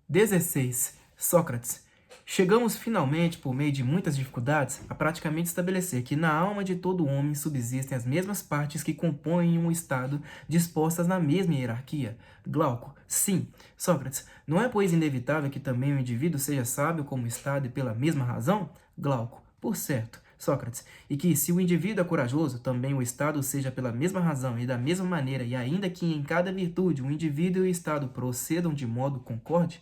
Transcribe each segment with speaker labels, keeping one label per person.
Speaker 1: 16. Sócrates. Chegamos finalmente, por meio de muitas dificuldades, a praticamente estabelecer que na alma de todo homem subsistem as mesmas partes que compõem um estado dispostas na mesma hierarquia. Glauco. Sim. Sócrates. Não é, pois, inevitável que também o indivíduo seja sábio como estado e pela mesma razão? Glauco. Por certo. Sócrates. E que, se o indivíduo é corajoso, também o estado seja pela mesma razão e da mesma maneira, e ainda que em cada virtude o indivíduo e o estado procedam de modo concorde?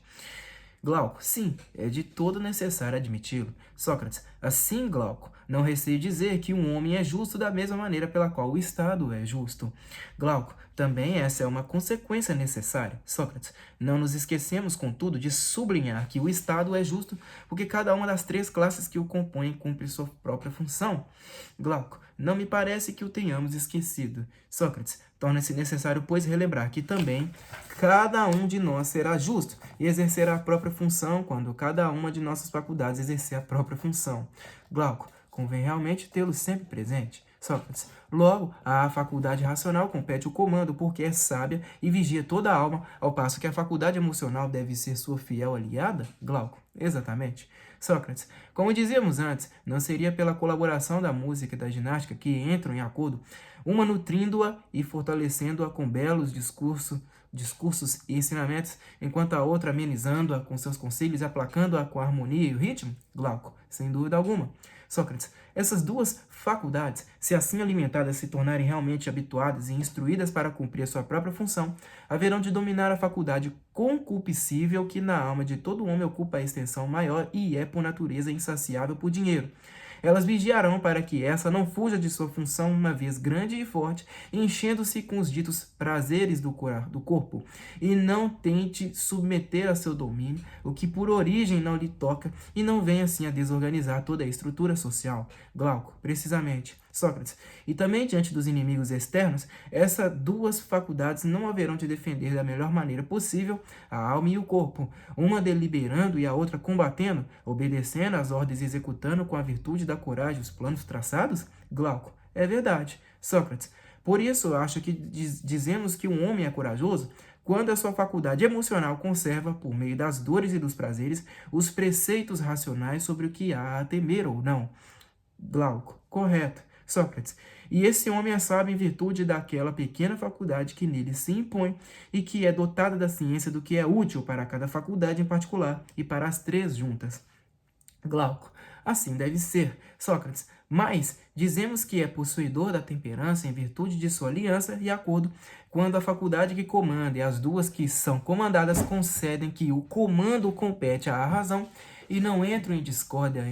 Speaker 1: Glauco, sim, é de todo necessário admiti-lo. Sócrates, assim, Glauco, não receio dizer que um homem é justo da mesma maneira pela qual o Estado é justo. Glauco, também essa é uma consequência necessária. Sócrates, não nos esquecemos, contudo, de sublinhar que o Estado é justo porque cada uma das três classes que o compõem cumpre sua própria função. Glauco, não me parece que o tenhamos esquecido. Sócrates, torna-se necessário, pois, relembrar que também cada um de nós será justo e exercerá a própria função quando cada uma de nossas faculdades exercer a própria função. Glauco, convém realmente tê-lo sempre presente. Sócrates, logo, a faculdade racional compete o comando porque é sábia e vigia toda a alma, ao passo que a faculdade emocional deve ser sua fiel aliada? Glauco, exatamente. Sócrates, como dizíamos antes, não seria pela colaboração da música e da ginástica que entram em acordo, uma nutrindo-a e fortalecendo-a com belos discursos e ensinamentos, enquanto a outra amenizando-a com seus conselhos e aplacando-a com a harmonia e o ritmo? Glauco, sem dúvida alguma. Sócrates, essas duas faculdades, se assim alimentadas se tornarem realmente habituadas e instruídas para cumprir a sua própria função, haverão de dominar a faculdade concupiscível que na alma de todo homem ocupa a extensão maior e é por natureza insaciável por dinheiro. Elas vigiarão para que essa não fuja de sua função uma vez grande e forte, enchendo-se com os ditos prazeres do corpo, e não tente submeter a seu domínio o que por origem não lhe toca, e não venha assim a desorganizar toda a estrutura social. Glauco, precisamente. Sócrates. E também diante dos inimigos externos, essas duas faculdades não haverão de defender da melhor maneira possível a alma e o corpo, uma deliberando e a outra combatendo, obedecendo às ordens e executando com a virtude da coragem os planos traçados? Glauco. É verdade. Sócrates. Por isso, acho que dizemos que um homem é corajoso quando a sua faculdade emocional conserva, por meio das dores e dos prazeres, os preceitos racionais sobre o que há a temer ou não. Glauco. Correto. Sócrates. E esse homem é sábio em virtude daquela pequena faculdade que nele se impõe e que é dotada da ciência do que é útil para cada faculdade em particular e para as três juntas. Glauco. Assim deve ser. Sócrates. Mas dizemos que é possuidor da temperança em virtude de sua aliança e acordo, quando a faculdade que comanda e as duas que são comandadas concedem que o comando compete à razão e não entram em discórdia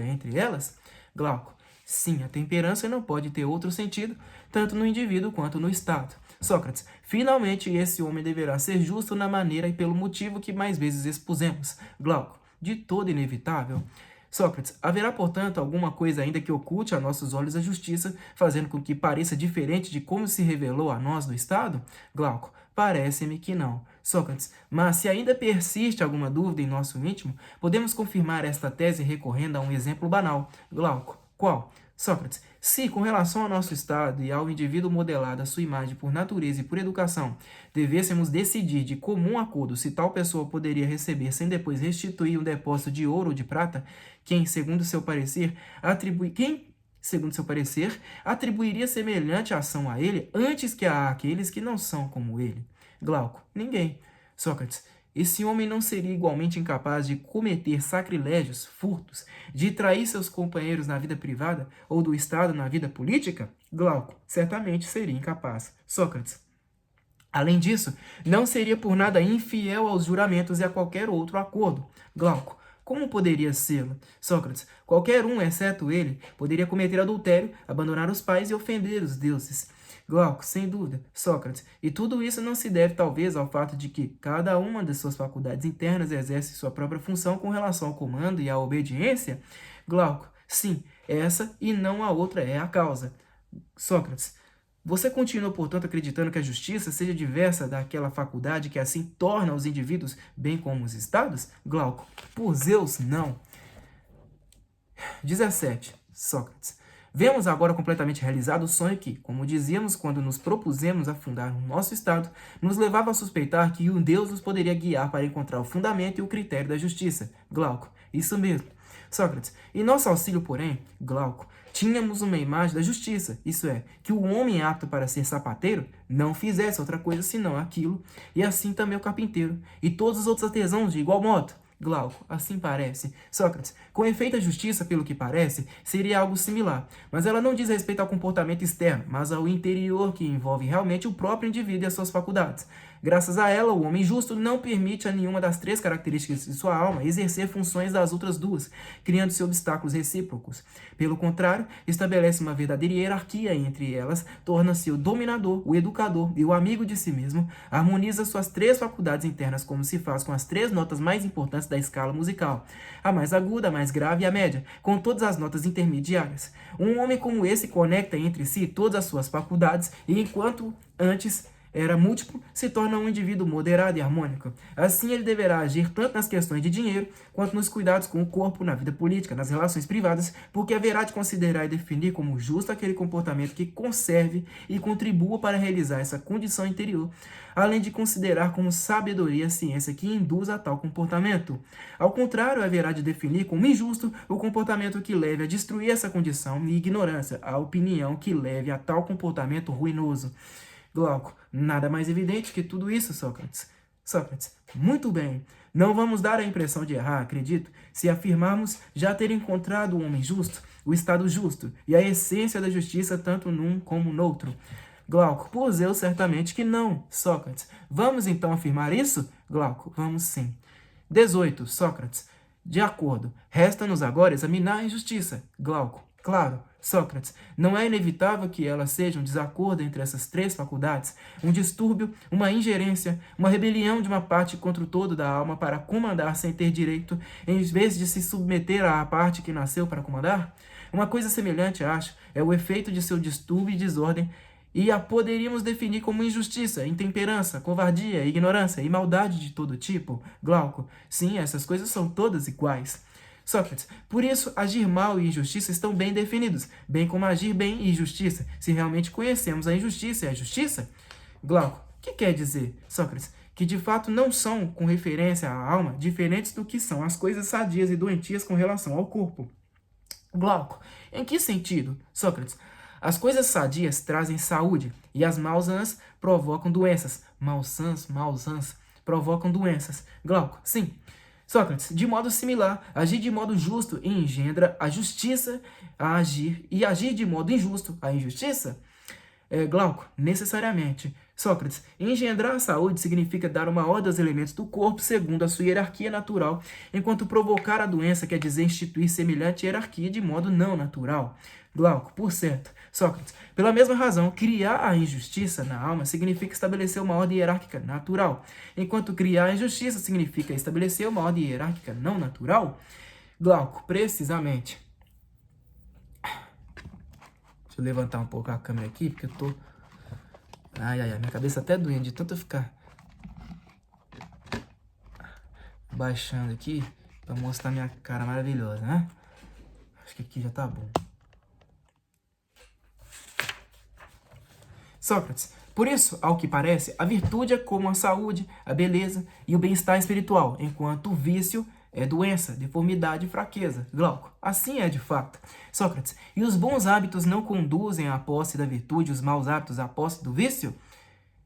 Speaker 1: entre elas? Glauco. Sim, a temperança não pode ter outro sentido, tanto no indivíduo quanto no Estado. Sócrates, finalmente esse homem deverá ser justo na maneira e pelo motivo que mais vezes expusemos. Glauco, de todo inevitável. Sócrates, haverá, portanto, alguma coisa ainda que oculte a nossos olhos a justiça, fazendo com que pareça diferente de como se revelou a nós no Estado? Glauco, parece-me que não. Sócrates, mas se ainda persiste alguma dúvida em nosso íntimo, podemos confirmar esta tese recorrendo a um exemplo banal. Glauco, qual? Sócrates, se, com relação ao nosso Estado e ao indivíduo modelado à sua imagem por natureza e por educação, devêssemos decidir de comum acordo se tal pessoa poderia receber sem depois restituir um depósito de ouro ou de prata, quem, segundo seu parecer, atribuiria semelhante ação a ele antes que a aqueles que não são como ele? Glauco, ninguém. Sócrates, esse homem não seria igualmente incapaz de cometer sacrilégios, furtos, de trair seus companheiros na vida privada ou do Estado na vida política? Glauco, certamente seria incapaz. Sócrates, além disso, não seria por nada infiel aos juramentos e a qualquer outro acordo. Glauco, como poderia sê-lo? Sócrates, qualquer um, exceto ele, poderia cometer adultério, abandonar os pais e ofender os deuses. Glauco, sem dúvida. Sócrates, e tudo isso não se deve talvez ao fato de que cada uma das suas faculdades internas exerce sua própria função com relação ao comando e à obediência? Glauco, sim, essa e não a outra é a causa. Sócrates, você continua, portanto, acreditando que a justiça seja diversa daquela faculdade que assim torna os indivíduos bem como os estados? Glauco, por Zeus, não. 17. Sócrates. Vemos agora completamente realizado o sonho que, como dizíamos quando nos propusemos a fundar o nosso Estado, nos levava a suspeitar que um Deus nos poderia guiar para encontrar o fundamento e o critério da justiça. Glauco, isso mesmo. Sócrates, em nosso auxílio, porém, Glauco, tínhamos uma imagem da justiça, isso é, que o homem apto para ser sapateiro não fizesse outra coisa senão aquilo, e assim também o carpinteiro, e todos os outros artesãos de igual modo. Glauco, assim parece. Sócrates, com efeito a justiça, pelo que parece, seria algo similar, mas ela não diz respeito ao comportamento externo, mas ao interior que envolve realmente o próprio indivíduo e as suas faculdades. Graças a ela, o homem justo não permite a nenhuma das três características de sua alma exercer funções das outras duas, criando-se obstáculos recíprocos. Pelo contrário, estabelece uma verdadeira hierarquia entre elas, torna-se o dominador, o educador e o amigo de si mesmo, harmoniza suas três faculdades internas como se faz com as três notas mais importantes da escala musical, a mais aguda, a mais grave e a média, com todas as notas intermediárias. Um homem como esse conecta entre si todas as suas faculdades e enquanto antes era múltiplo, se torna um indivíduo moderado e harmônico. Assim, ele deverá agir tanto nas questões de dinheiro, quanto nos cuidados com o corpo, na vida política, nas relações privadas, porque haverá de considerar e definir como justo aquele comportamento que conserve e contribua para realizar essa condição interior, além de considerar como sabedoria a ciência que induz a tal comportamento. Ao contrário, haverá de definir como injusto o comportamento que leve a destruir essa condição e ignorância, a opinião que leve a tal comportamento ruinoso. Glauco, nada mais evidente que tudo isso, Sócrates. Sócrates, muito bem. Não vamos dar a impressão de errar, acredito, se afirmarmos já ter encontrado o homem justo, o estado justo e a essência da justiça tanto num como no outro. Glauco, por Zeus, certamente que não, Sócrates. Vamos então afirmar isso? Glauco, vamos sim. 18. Sócrates. De acordo. Resta-nos agora examinar a injustiça. Glauco. Claro. Sócrates, não é inevitável que ela seja um desacordo entre essas três faculdades, um distúrbio, uma ingerência, uma rebelião de uma parte contra o todo da alma para comandar sem ter direito, em vez de se submeter à parte que nasceu para comandar? Uma coisa semelhante, acho, é o efeito de seu distúrbio e desordem, e a poderíamos definir como injustiça, intemperança, covardia, ignorância e maldade de todo tipo. Glauco, sim, essas coisas são todas iguais. Sócrates, por isso, agir mal e injustiça estão bem definidos, bem como agir bem e injustiça, se realmente conhecemos a injustiça e a justiça. Glauco, o que quer dizer, Sócrates? Que de fato não são, com referência à alma, diferentes do que são as coisas sadias e doentias com relação ao corpo. Glauco, em que sentido, Sócrates? As coisas sadias trazem saúde e as mausãs provocam doenças. Mausãs provocam doenças. Glauco, sim. Sócrates, de modo similar, agir de modo justo engendra a justiça a agir, e agir de modo injusto a injustiça? Glauco, necessariamente. Sócrates, engendrar a saúde significa dar uma ordem aos elementos do corpo segundo a sua hierarquia natural, enquanto provocar a doença quer dizer instituir semelhante hierarquia de modo não natural. Glauco, por certo. Sócrates, pela mesma razão, criar a injustiça na alma significa estabelecer uma ordem hierárquica natural, enquanto criar a injustiça significa estabelecer uma ordem hierárquica não natural? Glauco, precisamente. Deixa eu levantar um pouco a câmera aqui, porque eu tô... Ai, minha cabeça até doendo de tanto eu ficar baixando aqui pra mostrar minha cara maravilhosa, né? Acho que aqui já tá bom. Sócrates, por isso, ao que parece, a virtude é como a saúde, a beleza e o bem-estar espiritual, enquanto o vício é doença, deformidade e fraqueza. Glauco, assim é de fato. Sócrates, e os bons hábitos não conduzem à posse da virtude, os maus hábitos à posse do vício?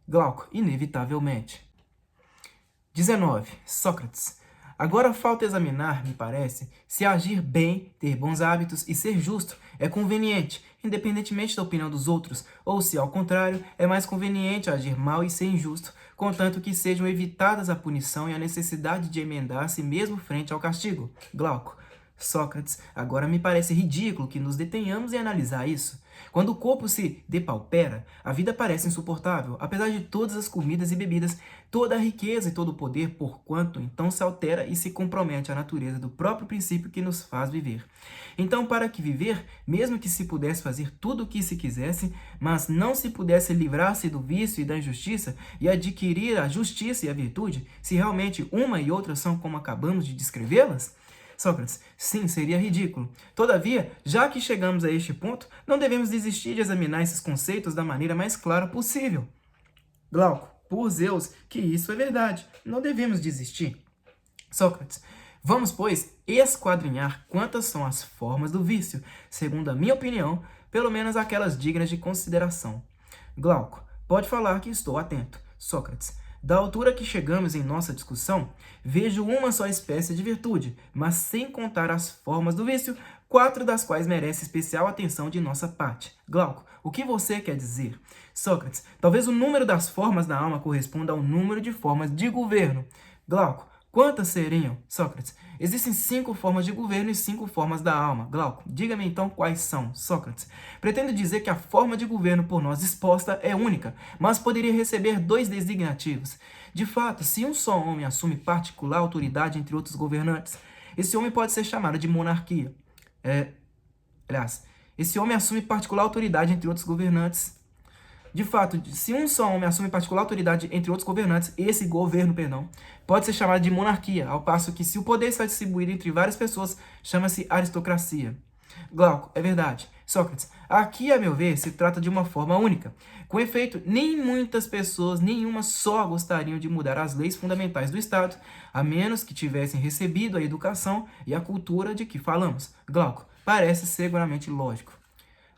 Speaker 1: Glauco, inevitavelmente. 19. Sócrates, agora falta examinar, me parece, se agir bem, ter bons hábitos e ser justo é conveniente, independentemente da opinião dos outros, ou se, ao contrário, é mais conveniente agir mal e ser injusto, contanto que sejam evitadas a punição e a necessidade de emendar-se mesmo frente ao castigo. Glauco, Sócrates, agora me parece ridículo que nos detenhamos em analisar isso. Quando o corpo se depaupera, a vida parece insuportável, apesar de todas as comidas e bebidas, toda a riqueza e todo o poder, porquanto então se altera e se compromete a natureza do próprio princípio que nos faz viver. Então, para que viver, mesmo que se pudesse fazer tudo o que se quisesse, mas não se pudesse livrar-se do vício e da injustiça e adquirir a justiça e a virtude, se realmente uma e outra são como acabamos de descrevê-las? Sócrates, sim, seria ridículo. Todavia, já que chegamos a este ponto, não devemos desistir de examinar esses conceitos da maneira mais clara possível. Glauco, por Zeus, que isso é verdade. Não devemos desistir. Sócrates, vamos, pois, esquadrinhar quantas são as formas do vício, segundo a minha opinião, pelo menos aquelas dignas de consideração. Glauco, pode falar que estou atento. Sócrates, da altura que chegamos em nossa discussão, vejo uma só espécie de virtude, mas sem contar as formas do vício, 4 das quais merecem especial atenção de nossa parte. Glauco, o que você quer dizer? Sócrates, talvez o número das formas da alma corresponda ao número de formas de governo. Glauco, quantas seriam? Sócrates, existem 5 formas de governo e 5 formas da alma. Glauco, diga-me então quais são. Sócrates, pretendo dizer que a forma de governo por nós exposta é única, mas poderia receber 2 designativos. De fato, se um só homem assume particular autoridade entre outros governantes, esse homem pode ser chamado de monarquia. Esse homem assume particular autoridade entre outros governantes. De fato, se um só homem assume particular autoridade entre outros governantes, esse governo, pode ser chamado de monarquia, ao passo que se o poder está distribuído entre várias pessoas, chama-se aristocracia. Glauco, é verdade. Sócrates, aqui, a meu ver, se trata de uma forma única. Com efeito, nem muitas pessoas, nenhuma só, gostariam de mudar as leis fundamentais do Estado, a menos que tivessem recebido a educação e a cultura de que falamos. Glauco, parece seguramente lógico.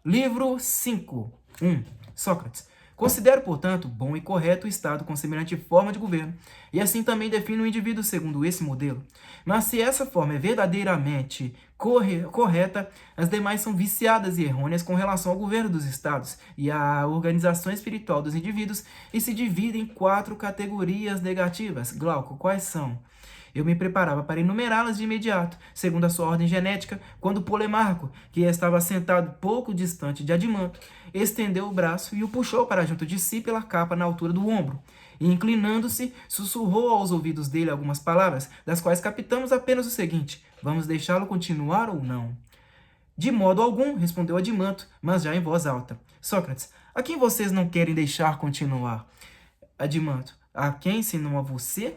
Speaker 1: Livro 5. 1. Sócrates, considero, portanto, bom e correto o Estado com semelhante forma de governo, e assim também defino o indivíduo segundo esse modelo. Mas se essa forma é verdadeiramente correta, as demais são viciadas e errôneas com relação ao governo dos Estados e à organização espiritual dos indivíduos e se dividem em 4 categorias negativas. Glauco, quais são? Eu me preparava para enumerá-las de imediato, segundo a sua ordem genética, quando Polemarco, que estava sentado pouco distante de Adimanto, estendeu o braço e o puxou para junto de si pela capa na altura do ombro, e, inclinando-se, sussurrou aos ouvidos dele algumas palavras, das quais captamos apenas o seguinte: vamos deixá-lo continuar ou não? De modo algum, respondeu Adimanto, mas já em voz alta. Sócrates, a quem vocês não querem deixar continuar? Adimanto, a quem, senão a você?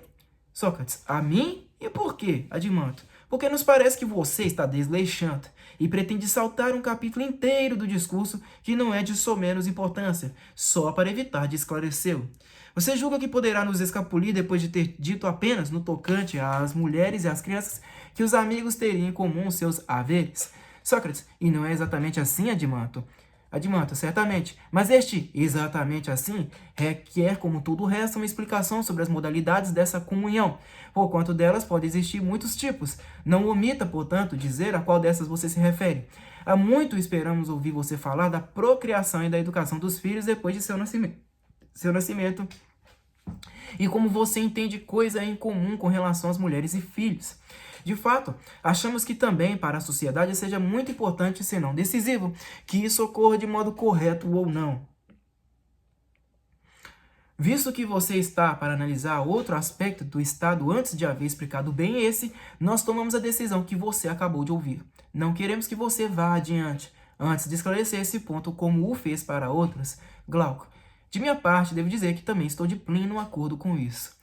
Speaker 1: Sócrates, a mim? E por quê? Adimanto, porque nos parece que você está desleixando e pretende saltar um capítulo inteiro do discurso que não é de somenos importância, só para evitar de esclarecê-lo. Você julga que poderá nos escapulir depois de ter dito apenas no tocante às mulheres e às crianças que os amigos teriam em comum seus haveres? Sócrates, e não é exatamente assim, Adimanto? Adimanto, certamente, mas este exatamente assim requer, como tudo o resto, uma explicação sobre as modalidades dessa comunhão, porquanto delas pode existir muitos tipos. Não omita, portanto, dizer a qual dessas você se refere. Há muito esperamos ouvir você falar da procriação e da educação dos filhos depois de seu nascimento, e como você entende coisa em comum com relação às mulheres e filhos. De fato, achamos que também para a sociedade seja muito importante, se não decisivo, que isso ocorra de modo correto ou não. Visto que você está para analisar outro aspecto do Estado antes de haver explicado bem esse, nós tomamos a decisão que você acabou de ouvir. Não queremos que você vá adiante, antes de esclarecer esse ponto como o fez para outros. Glauco, de minha parte, devo dizer que também estou de pleno acordo com isso.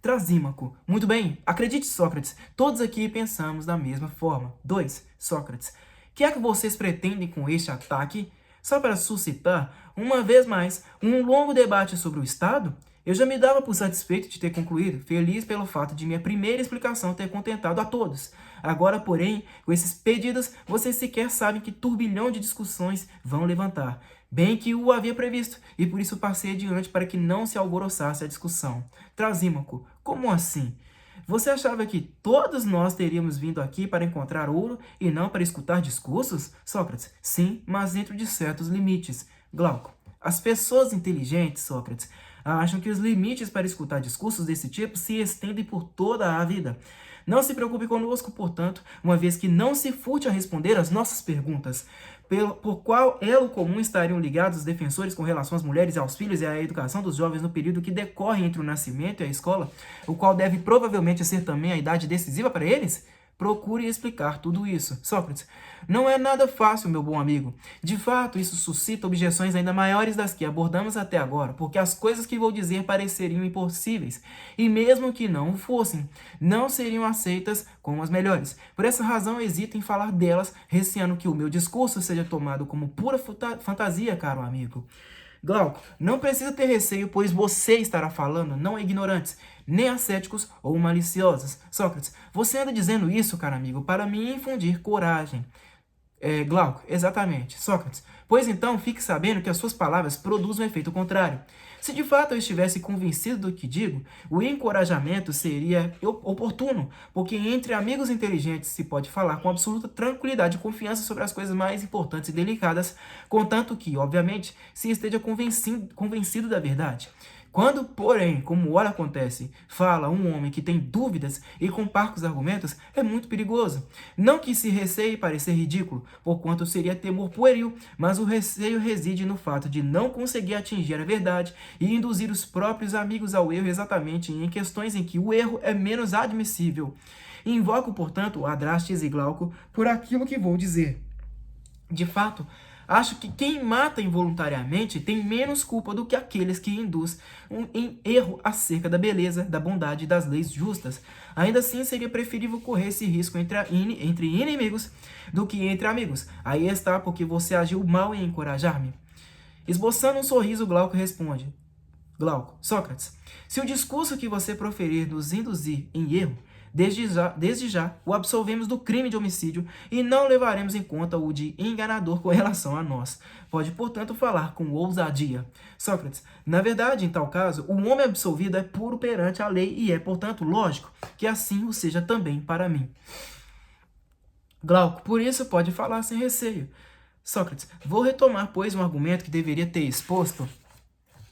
Speaker 1: Trasímaco. Muito bem, acredite, Sócrates, todos aqui pensamos da mesma forma. 2. Sócrates, que é que vocês pretendem com este ataque? Só para suscitar, uma vez mais, um longo debate sobre o Estado? Eu já me dava por satisfeito de ter concluído, feliz pelo fato de minha primeira explicação ter contentado a todos. Agora, porém, com esses pedidos, vocês sequer sabem que turbilhão de discussões vão levantar. Bem que o havia previsto, e por isso passei adiante para que não se alvoroçasse a discussão. Trasímaco, como assim? Você achava que todos nós teríamos vindo aqui para encontrar ouro e não para escutar discursos? Sócrates, sim, mas dentro de certos limites. Glauco, as pessoas inteligentes, Sócrates, acham que os limites para escutar discursos desse tipo se estendem por toda a vida. Não se preocupe conosco, portanto, uma vez que não se furte a responder às nossas perguntas. Por qual elo comum estariam ligados os defensores com relação às mulheres e aos filhos e à educação dos jovens no período que decorre entre o nascimento e a escola, o qual deve provavelmente ser também a idade decisiva para eles? Procure explicar tudo isso. Sócrates: não é nada fácil, meu bom amigo. De fato, isso suscita objeções ainda maiores das que abordamos até agora, porque as coisas que vou dizer pareceriam impossíveis, e mesmo que não o fossem, não seriam aceitas como as melhores. Por essa razão, hesito em falar delas, receando que o meu discurso seja tomado como pura fantasia, caro amigo. Glauco, não precisa ter receio, pois você estará falando não a ignorantes, nem a céticos ou maliciosos. Sócrates, você anda dizendo isso, caro amigo, para me infundir coragem. Glauco, exatamente. Sócrates, pois então fique sabendo que as suas palavras produzem um efeito contrário. Se de fato eu estivesse convencido do que digo, o encorajamento seria oportuno, porque entre amigos inteligentes se pode falar com absoluta tranquilidade e confiança sobre as coisas mais importantes e delicadas, contanto que, obviamente, se esteja convencido da verdade. Quando, porém, como ora acontece, fala um homem que tem dúvidas e com parcos argumentos, é muito perigoso. Não que se receie parecer ridículo, porquanto seria temor pueril, mas o receio reside no fato de não conseguir atingir a verdade e induzir os próprios amigos ao erro exatamente em questões em que o erro é menos admissível. Invoco, portanto, Adrastes e Glauco por aquilo que vou dizer. De fato, acho que quem mata involuntariamente tem menos culpa do que aqueles que induz em erro acerca da beleza, da bondade e das leis justas. Ainda assim, seria preferível correr esse risco entre inimigos do que entre amigos. Aí está porque você agiu mal em encorajar-me. Esboçando um sorriso, Glauco responde. Glauco, Sócrates, se o discurso que você proferir nos induzir em erro, desde já o absolvemos do crime de homicídio e não levaremos em conta o de enganador com relação a nós. Pode, portanto, falar com ousadia. Sócrates, na verdade, em tal caso, o homem absolvido é puro perante a lei e é, portanto, lógico que assim o seja também para mim. Glauco, por isso pode falar sem receio. Sócrates, vou retomar, pois, um argumento que deveria ter exposto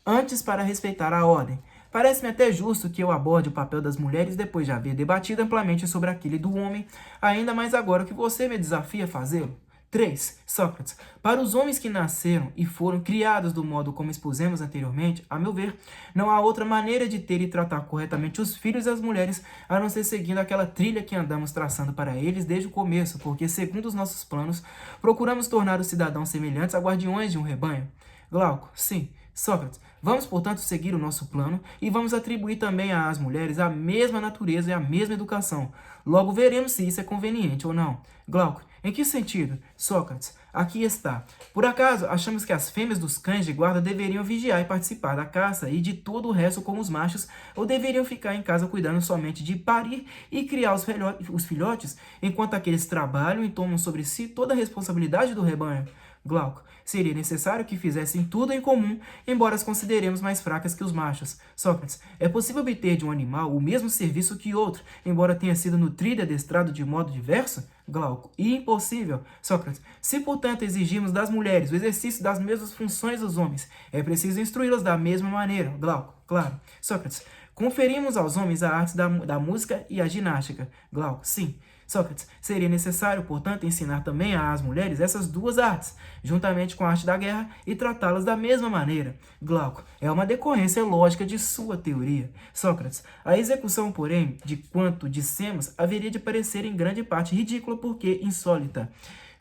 Speaker 1: antes para respeitar a ordem. Parece-me até justo que eu aborde o papel das mulheres depois de haver debatido amplamente sobre aquele do homem, ainda mais agora que você me desafia a fazê-lo. 3. Sócrates. Para os homens que nasceram e foram criados do modo como expusemos anteriormente, a meu ver, não há outra maneira de ter e tratar corretamente os filhos e as mulheres, a não ser seguindo aquela trilha que andamos traçando para eles desde o começo, porque, segundo os nossos planos, procuramos tornar os cidadãos semelhantes a guardiões de um rebanho. Glauco. Sim. Sócrates, vamos, portanto, seguir o nosso plano e vamos atribuir também às mulheres a mesma natureza e a mesma educação. Logo veremos se isso é conveniente ou não. Glauco, em que sentido? Sócrates, aqui está. Por acaso, achamos que as fêmeas dos cães de guarda deveriam vigiar e participar da caça e de todo o resto como os machos, ou deveriam ficar em casa cuidando somente de parir e criar os filhotes, enquanto aqueles trabalham e tomam sobre si toda a responsabilidade do rebanho? Glauco, seria necessário que fizessem tudo em comum, embora as consideremos mais fracas que os machos. Sócrates, é possível obter de um animal o mesmo serviço que outro, embora tenha sido nutrido e adestrado de modo diverso? Glauco, impossível. Sócrates, se portanto exigirmos das mulheres o exercício das mesmas funções dos homens, é preciso instruí-las da mesma maneira. Glauco, claro. Sócrates, conferimos aos homens a arte da música e a ginástica. Glauco, sim. Sócrates, seria necessário, portanto, ensinar também às mulheres essas duas artes, juntamente com a arte da guerra, e tratá-las da mesma maneira. Glauco, é uma decorrência lógica de sua teoria. Sócrates, a execução, porém, de quanto dissemos, haveria de parecer em grande parte ridícula porque insólita.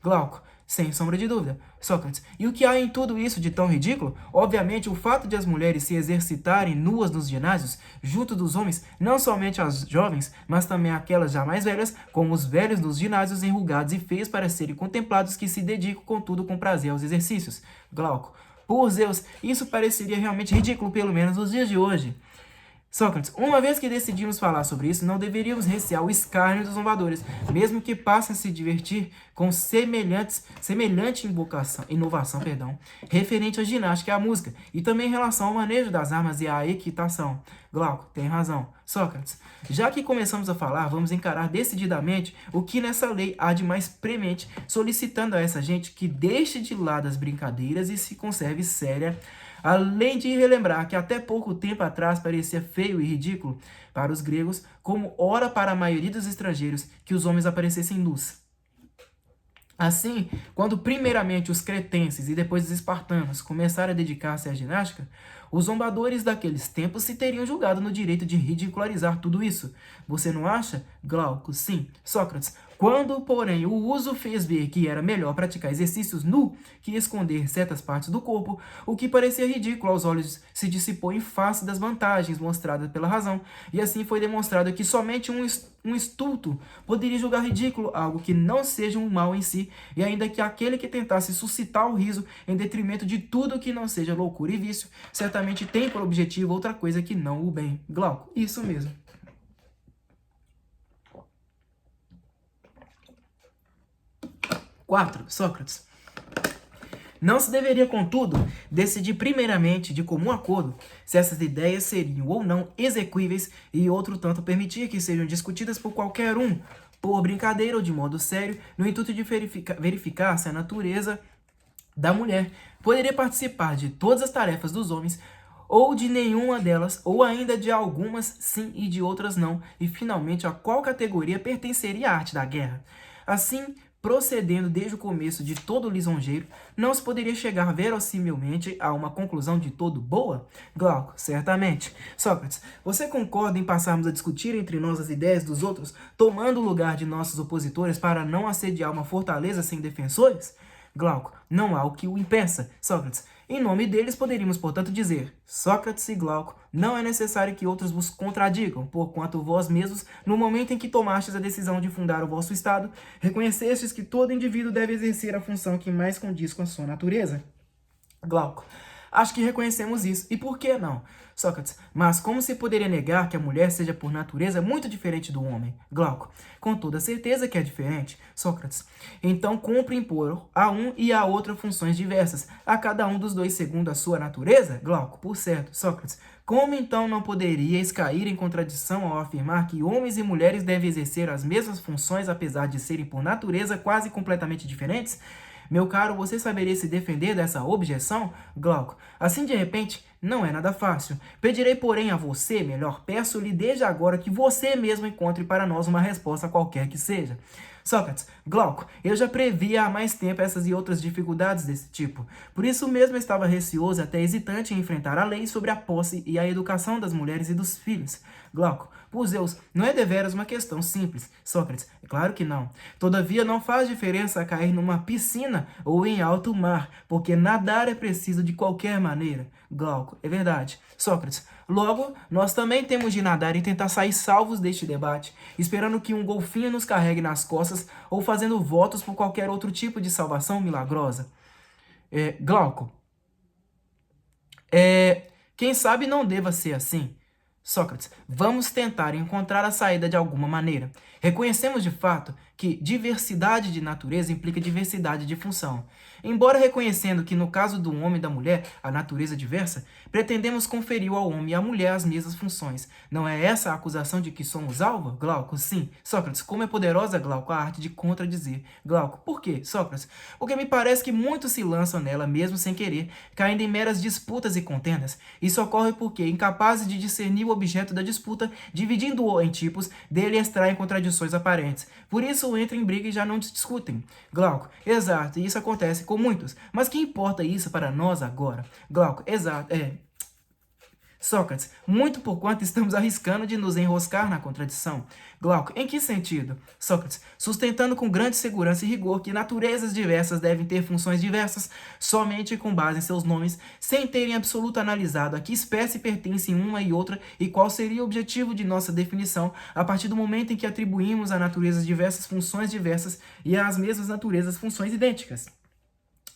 Speaker 1: Glauco, sem sombra de dúvida. Sócrates, e o que há em tudo isso de tão ridículo? Obviamente, o fato de as mulheres se exercitarem nuas nos ginásios, junto dos homens, não somente as jovens, mas também aquelas já mais velhas, como os velhos nos ginásios enrugados e feios para serem contemplados que se dedicam, contudo, com prazer aos exercícios. Glauco, por Zeus, isso pareceria realmente ridículo, pelo menos nos dias de hoje. Sócrates, uma vez que decidimos falar sobre isso, não deveríamos recear o escárnio dos zombadores, mesmo que passem a se divertir com semelhante inovação, referente à ginástica e à música, e também em relação ao manejo das armas e à equitação. Glauco, tem razão. Sócrates, já que começamos a falar, vamos encarar decididamente o que nessa lei há de mais premente, solicitando a essa gente que deixe de lado as brincadeiras e se conserve séria, além de relembrar que até pouco tempo atrás parecia feio e ridículo para os gregos, como ora para a maioria dos estrangeiros, que os homens aparecessem nus. Assim, quando primeiramente os cretenses e depois os espartanos começaram a dedicar-se à ginástica, Os zombadores daqueles tempos se teriam julgado no direito de ridicularizar tudo isso. Você não acha? Glauco, sim. Sócrates, quando, porém, o uso fez ver que era melhor praticar exercícios nu que esconder certas partes do corpo, o que parecia ridículo aos olhos se dissipou em face das vantagens mostradas pela razão, e assim foi demonstrado que somente um estulto poderia julgar ridículo algo que não seja um mal em si, e ainda que aquele que tentasse suscitar o riso em detrimento de tudo que não seja loucura e vício, certamente tem por objetivo outra coisa que não o bem. Glauco, isso mesmo. 4. Sócrates. Não se deveria, contudo, decidir primeiramente de comum acordo se essas ideias seriam ou não exequíveis e outro tanto permitir que sejam discutidas por qualquer um, por brincadeira ou de modo sério, no intuito de verificar se a natureza da mulher poderia participar de todas as tarefas dos homens, ou de nenhuma delas, ou ainda de algumas sim e de outras não, e finalmente a qual categoria pertenceria à arte da guerra. Assim, procedendo desde o começo de todo lisonjeiro, não se poderia chegar verossimilmente a uma conclusão de todo boa? Glauco, certamente. Sócrates, você concorda em passarmos a discutir entre nós as ideias dos outros, tomando o lugar de nossos opositores para não assediar uma fortaleza sem defensores? Glauco, não há o que o impeça. Sócrates, em nome deles poderíamos, portanto, dizer: Sócrates e Glauco, não é necessário que outros vos contradigam, porquanto vós mesmos, no momento em que tomastes a decisão de fundar o vosso Estado, reconhecestes que todo indivíduo deve exercer a função que mais condiz com a sua natureza. Glauco, acho que reconhecemos isso. E por que não? Sócrates, mas como se poderia negar que a mulher seja por natureza muito diferente do homem? Glauco, com toda certeza que é diferente. Sócrates, então cumpre impor a um e a outro funções diversas, a cada um dos dois segundo a sua natureza? Glauco, por certo. Sócrates, como então não poderíeis cair em contradição ao afirmar que homens e mulheres devem exercer as mesmas funções apesar de serem por natureza quase completamente diferentes? Meu caro, você saberia se defender dessa objeção? Glauco, assim de repente, não é nada fácil. Pedirei, porém, a você, melhor, peço-lhe desde agora que você mesmo encontre para nós uma resposta qualquer que seja. Sócrates, Glauco, eu já previa há mais tempo essas e outras dificuldades desse tipo. Por isso mesmo estava receoso e até hesitante em enfrentar a lei sobre a posse e a educação das mulheres e dos filhos. Glauco, por Zeus, não é deveras uma questão simples. Sócrates, é claro que não. Todavia não faz diferença cair numa piscina ou em alto mar, porque nadar é preciso de qualquer maneira. Glauco, é verdade. Sócrates, logo, nós também temos de nadar e tentar sair salvos deste debate, esperando que um golfinho nos carregue nas costas ou fazendo votos por qualquer outro tipo de salvação milagrosa. Glauco, quem sabe não deva ser assim. Sócrates, vamos tentar encontrar a saída de alguma maneira. Reconhecemos de fato que diversidade de natureza implica diversidade de função. Embora reconhecendo que no caso do homem e da mulher a natureza é diversa, pretendemos conferir ao homem e à mulher as mesmas funções. Não é essa a acusação de que somos alvo? Glauco, sim. Sócrates, como é poderosa, Glauco, a arte de contradizer. Glauco, por quê? Sócrates, porque me parece que muitos se lançam nela mesmo sem querer, caindo em meras disputas e contendas. Isso ocorre porque, incapazes de discernir o objeto da disputa, dividindo-o em tipos, dele extraem contradições aparentes. Por isso entram em briga e já não discutem. Glauco, exato, e isso acontece com muitos. Mas que importa isso para nós agora? Glauco, exato, Sócrates, muito por quanto estamos arriscando de nos enroscar na contradição. Glauco, em que sentido? Sócrates, sustentando com grande segurança e rigor que naturezas diversas devem ter funções diversas, somente com base em seus nomes, sem terem absoluto analisado a que espécie pertencem uma e outra e qual seria o objetivo de nossa definição, a partir do momento em que atribuímos a naturezas diversas funções diversas e às mesmas naturezas funções idênticas.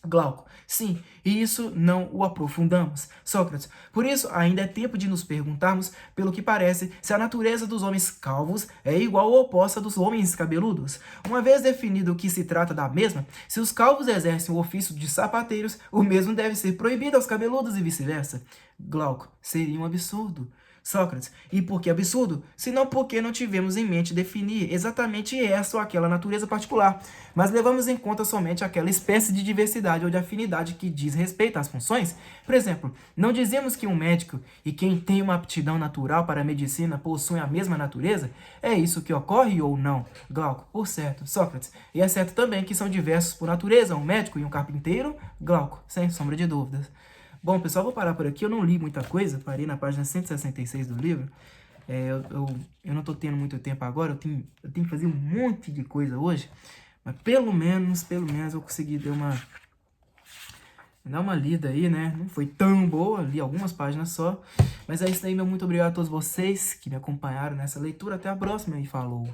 Speaker 1: Glauco, sim, e isso não o aprofundamos. Sócrates, por isso ainda é tempo de nos perguntarmos, pelo que parece, se a natureza dos homens calvos é igual ou oposta dos homens cabeludos. Uma vez definido que se trata da mesma, se os calvos exercem o ofício de sapateiros, o mesmo deve ser proibido aos cabeludos e vice-versa. Glauco, seria um absurdo. Sócrates, e por que absurdo? Senão porque não tivemos em mente definir exatamente essa ou aquela natureza particular, mas levamos em conta somente aquela espécie de diversidade ou de afinidade que diz respeito às funções. Por exemplo, não dizemos que um médico e quem tem uma aptidão natural para a medicina possuem a mesma natureza? É isso que ocorre ou não? Glauco, por certo. Sócrates, e é certo também que são diversos por natureza um médico e um carpinteiro? Glauco, sem sombra de dúvidas. Bom, pessoal, vou parar por aqui. Eu não li muita coisa, parei na página 166 do livro. Eu não tô tendo muito tempo agora, eu tenho que fazer um monte de coisa hoje, mas pelo menos eu consegui dar uma lida aí, né? Não foi tão boa, li algumas páginas só, mas é isso aí, meu muito obrigado a todos vocês que me acompanharam nessa leitura. Até a próxima e falou!